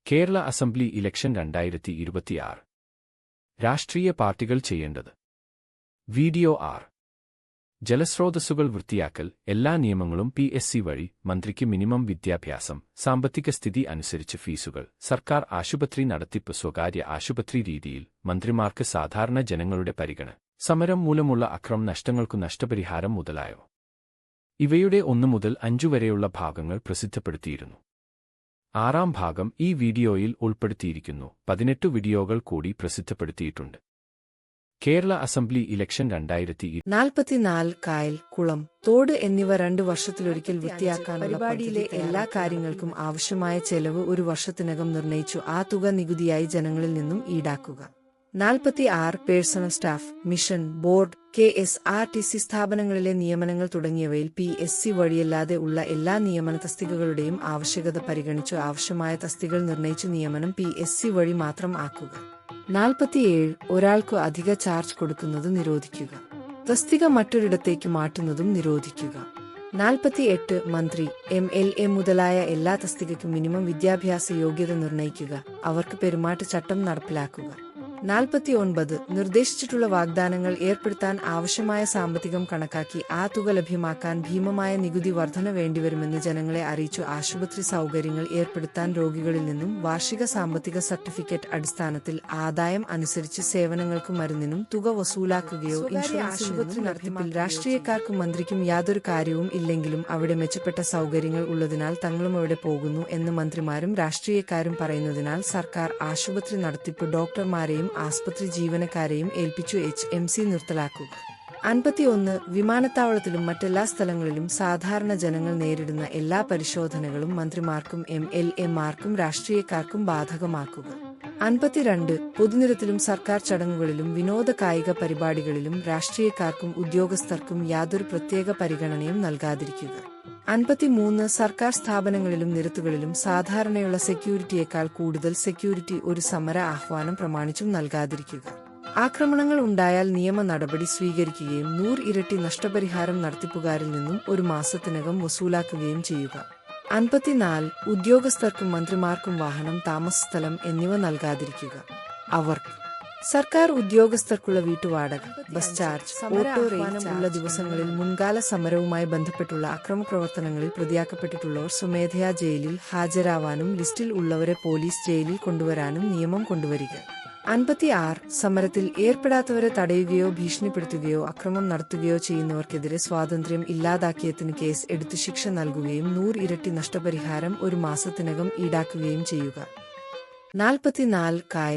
Kerala assembly election 2026. രാഷ്ട്രീയ പാർട്ടികൾ ചെയ്യേണ്ടത്. വീഡിയോ 6. ജലസ്രോതസ്സുകൾ വൃത്തിയാക്കൽ. എല്ലാ നിയമങ്ങളും PSC വഴി. മന്ത്രിക്ക് മിനിമം വിദ്യാഭ്യാസം. സാമ്പത്തിക സ്ഥിതി അനുസരിച്ച് ഫീസുകൾ. സർക്കാർ ആശുപത്രി നടത്തിപ്പ്. സ്വകാര്യ ആശുപത്രി രീതിയിൽ. മന്ത്രിമാർക്ക് സാധാരണ ജനങ്ങളുടെ പരിഗണന. സമരം മൂലമുള്ള നഷ്ടങ്ങൾക്കു നഷ്ടപരിഹാരം മുതലായവ. ഇവയുടെ 1 മുതൽ 5 വരെയുള്ള ഭാഗങ്ങൾ പ്രസിദ്ധപ്പെടുത്തിയിരുന്നു. 6ാം ഭാഗം ഈ വീഡിയോയിൽ ഉൾപ്പെടുത്തിയിരിക്കുന്നു. 18 വീഡിയോകൾ കൂടി പ്രസിദ്ധപ്പെടുത്തിയിട്ടുണ്ട്. കേരള അസംബ്ലി ഇലക്ഷൻ 2044 കായൽ, കുളം, തോട് എന്നിവ 2 വർഷത്തിലൊരിക്കൽ വൃത്തിയാക്കാനുള്ള പരിപാടിയിലെ എല്ലാ കാര്യങ്ങൾക്കും ആവശ്യമായ ചെലവ് 1 വർഷത്തിനകം നിർണയിച്ചു. ആ തുക നികുതിയായി ജനങ്ങളിൽ നിന്നും ഈടാക്കുക. 46 personal staff, mission, board, KSRTC സ്ഥാപനങ്ങളിലെ നിയമനങ്ങൾ തുടങ്ങിയവയിൽ PSC വഴിയല്ലാതെ ഉള്ള എല്ലാ നിയമന തസ്തികകളുടെയും ആവശ്യകത പരിഗണിച്ചു ആവശ്യമായ തസ്തികകൾ നിർണയിച്ചു നിയമനം PSC വഴി മാത്രം ആക്കുക. 47 ഒരാൾക്ക് അധിക ചാർജ് കൊടുക്കുന്നത് നിരോധിക്കുക. തസ്തിക മറ്റൊരിടത്തേക്ക് മാറ്റുന്നതും നിരോധിക്കുക. 48 മന്ത്രി, MLA മുതലായ എല്ലാ തസ്തികയ്ക്കും മിനിമം വിദ്യാഭ്യാസ യോഗ്യത നിർണയിക്കുക. അവർക്ക് പെരുമാറ്റച്ചട്ടം നടപ്പിലാക്കുക. 49 നിർദ്ദേശിച്ചിട്ടുള്ള വാഗ്ദാനങ്ങൾ ഏർപ്പെടുത്താൻ ആവശ്യമായ സാമ്പത്തികം കണക്കാക്കി ആ തുക ലഭ്യമാക്കാൻ ഭീമമായ നികുതി വർധന വേണ്ടിവരുമെന്ന് ജനങ്ങളെ അറിയിച്ചു. ആശുപത്രി സൗകര്യങ്ങൾ ഏർപ്പെടുത്താൻ രോഗികളിൽ നിന്നും വാർഷിക സാമ്പത്തിക സർട്ടിഫിക്കറ്റ് അടിസ്ഥാനത്തിൽ ആദായം അനുസരിച്ച് സേവനങ്ങൾക്കും മരുന്നിനും തുക വസൂലാക്കുകയോ ആശുപത്രി നടത്തിപ്പിൽ രാഷ്ട്രീയക്കാർക്കും മന്ത്രിക്കും യാതൊരു കാര്യവും ഇല്ലെങ്കിലും അവിടെ മെച്ചപ്പെട്ട സൗകര്യങ്ങൾ ഉള്ളതിനാൽ തങ്ങളും അവിടെ പോകുന്നു എന്ന് മന്ത്രിമാരും രാഷ്ട്രീയക്കാരും പറയുന്നതിനാൽ സർക്കാർ ആശുപത്രി നടത്തിപ്പ് ഡോക്ടർമാരെയും ആസ്പത്രി ജീവനക്കാരെയും ഏൽപ്പിച്ചു. HMC നിർത്തലാക്കുക. 51 വിമാനത്താവളത്തിലും മറ്റെല്ലാ സ്ഥലങ്ങളിലും സാധാരണ ജനങ്ങൾ നേരിടുന്ന എല്ലാ പരിശോധനകളും മന്ത്രിമാർക്കും MLA മാർക്കും രാഷ്ട്രീയക്കാർക്കും ബാധകമാക്കുക. 52 പൊതുനിരത്തിലും സർക്കാർ ചടങ്ങുകളിലും വിനോദ കായിക പരിപാടികളിലും രാഷ്ട്രീയക്കാർക്കും ഉദ്യോഗസ്ഥർക്കും യാതൊരു പ്രത്യേക പരിഗണനയും നൽകാതിരിക്കുക. 53 സർക്കാർ സ്ഥാപനങ്ങളിലും നിരത്തുകളിലും സാധാരണയുള്ള സെക്യൂരിറ്റിയേക്കാൾ കൂടുതൽ സെക്യൂരിറ്റി ഒരു സമര ആഹ്വാനം പ്രമാണിച്ചും നൽകാതിരിക്കുക. ആക്രമണങ്ങൾ ഉണ്ടായാൽ നിയമ നടപടി സ്വീകരിക്കുകയും 100 ഇരട്ടി നഷ്ടപരിഹാരം നടത്തിപ്പുകാരിൽ നിന്നും 1 മാസത്തിനകം വസൂലാക്കുകയും ചെയ്യുക. 54 ഉദ്യോഗസ്ഥർക്കും മന്ത്രിമാർക്കും വാഹനം, താമസസ്ഥലം എന്നിവ നൽകാതിരിക്കുക. അവർക്ക് സർക്കാർ ഉദ്യോഗസ്ഥർക്കുള്ള വീട്ടുവാടക, ബസ് ചാർജ്, ഓട്ടോ റേറ്റ് ഉള്ള ദിവസങ്ങളിൽ മുൻകാല സമരവുമായി ബന്ധപ്പെട്ടുള്ള അക്രമപ്രവർത്തനങ്ങളിൽ പ്രതിയാക്കപ്പെട്ടിട്ടുള്ളവർ സ്വമേധയാ ജയിലിൽ ഹാജരാവാനും ലിസ്റ്റിൽ ഉള്ളവരെ പോലീസ് ജയിലിൽ കൊണ്ടുവരാനും നിയമം കൊണ്ടുവരിക. 56 സമരത്തിൽ ഏർപ്പെടാത്തവരെ തടയുകയോ ഭീഷണിപ്പെടുത്തുകയോ അക്രമം നടത്തുകയോ ചെയ്യുന്നവർക്കെതിരെ സ്വാതന്ത്ര്യം ഇല്ലാതാക്കിയതിന് കേസ് എടുത്തു ശിക്ഷ നൽകുകയും 100 ഇരട്ടി നഷ്ടപരിഹാരം 1 മാസത്തിനകം ഈടാക്കുകയും ചെയ്യുക. 44 കായൽ